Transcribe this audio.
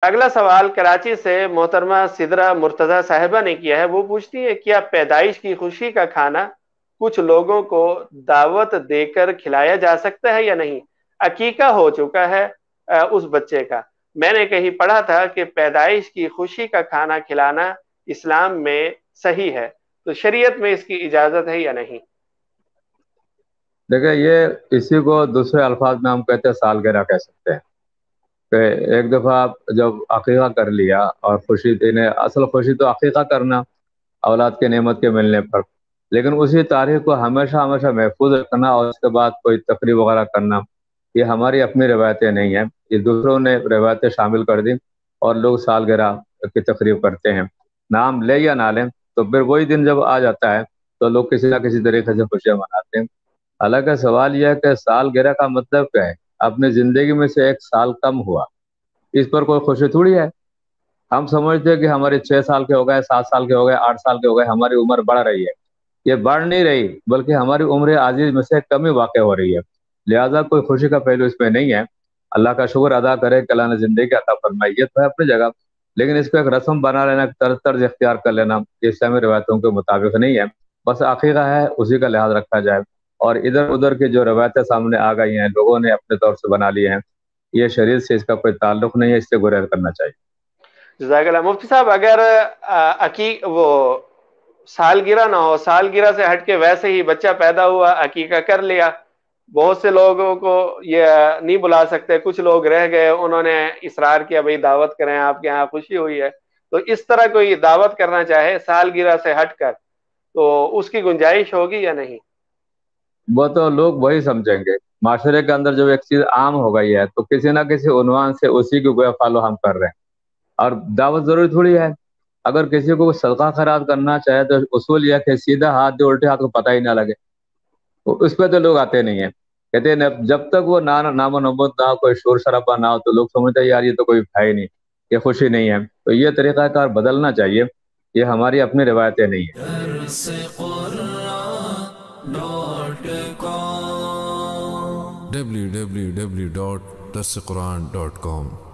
اگلا سوال کراچی سے محترمہ سدرہ مرتضی صاحبہ نے کیا ہے. وہ پوچھتی ہے کیا پیدائش کی خوشی کا کھانا کچھ لوگوں کو دعوت دے کر کھلایا جا سکتا ہے یا نہیں؟ عقیقہ ہو چکا ہے اس بچے کا. میں نے کہیں پڑھا تھا کہ پیدائش کی خوشی کا کھانا کھلانا اسلام میں صحیح ہے، تو شریعت میں اس کی اجازت ہے یا نہیں؟ دیکھیں، یہ اسی کو دوسرے الفاظ میں ہم کہتے ہیں سالگرہ کہہ سکتے ہیں. کہ ایک دفعہ آپ جب عقیقہ کر لیا اور خوشی دینے، اصل خوشی تو عقیقہ کرنا اولاد کے نعمت کے ملنے پر، لیکن اسی تاریخ کو ہمیشہ ہمیشہ محفوظ رکھنا اور اس کے بعد کوئی تقریب وغیرہ کرنا، یہ ہماری اپنی روایتیں نہیں ہیں، یہ دوسروں نے روایتیں شامل کر دی اور لوگ سالگرہ کی تقریب کرتے ہیں. نام لے یا نہ لیں، تو پھر وہی دن جب آ جاتا ہے تو لوگ کسی نہ کسی طریقے سے خوشیاں مناتے ہیں. حالانکہ سوال یہ ہے کہ سالگرہ کا مطلب کیا ہے؟ اپنی زندگی میں سے ایک سال کم ہوا، اس پر کوئی خوشی تھوڑی ہے. ہم سمجھتے ہیں کہ ہمارے 6 سال کے ہو گئے، 7 سال کے ہو گئے، 8 سال کے ہو گئے، ہماری عمر بڑھ رہی ہے. یہ بڑھ نہیں رہی، بلکہ ہماری عمر عزیز میں سے کمی واقع ہو رہی ہے. لہذا کوئی خوشی کا پہلو اس میں نہیں ہے. اللہ کا شکر ادا کرے کہ اللہ نے زندگی عطا فرمائی، یہ تو ہے اپنی جگہ، لیکن اس کو ایک رسم بنا لینا، طرز اختیار کر لینا، یہ اسلامی روایتوں کے مطابق نہیں ہے. بس عقیقہ ہے، اسی کا لحاظ رکھا جائے. اور ادھر ادھر کی جو روایتیں سامنے آ گئی ہیں، لوگوں نے اپنے طور سے بنا لی ہیں، یہ شریعت سے اس کا کوئی تعلق نہیں ہے، اس سے گریز کرنا چاہیے. جزاک اللہ. مفتی صاحب، اگر وہ سالگرہ نہ ہو، سالگرہ سے ہٹ کے ویسے ہی بچہ پیدا ہوا، عقیقہ کر لیا، بہت سے لوگوں کو یہ نہیں بلا سکتے، کچھ لوگ رہ گئے، انہوں نے اصرار کیا بھئی دعوت کریں، آپ کے یہاں خوشی ہوئی ہے، تو اس طرح کوئی دعوت کرنا چاہے سالگرہ سے ہٹ کر، تو اس کی گنجائش ہوگی یا نہیں؟ وہ تو لوگ وہی سمجھیں گے. معاشرے کے اندر جب ایک چیز عام ہو گئی ہے تو کسی نہ کسی عنوان سے اسی کی گویا فالو ہم کر رہے ہیں. اور دعوت ضروری تھوڑی ہے. اگر کسی کو صدقہ خیرات کرنا چاہے تو اصول یہ کہ سیدھا ہاتھ دے، الٹے ہاتھ کو پتہ ہی نہ لگے. تو اس پہ تو لوگ آتے نہیں ہیں. کہتے ہیں جب تک وہ نام و نمود نہ ہو، کوئی شور شرابہ نہ ہو، تو لوگ سمجھتے ہیں یار یہ تو کوئی ہے ہی نہیں، یہ خوشی نہیں ہے. تو یہ طریقہ کار بدلنا چاہیے، یہ ہماری اپنی روایتیں نہیں ہیں. www.darsequran.com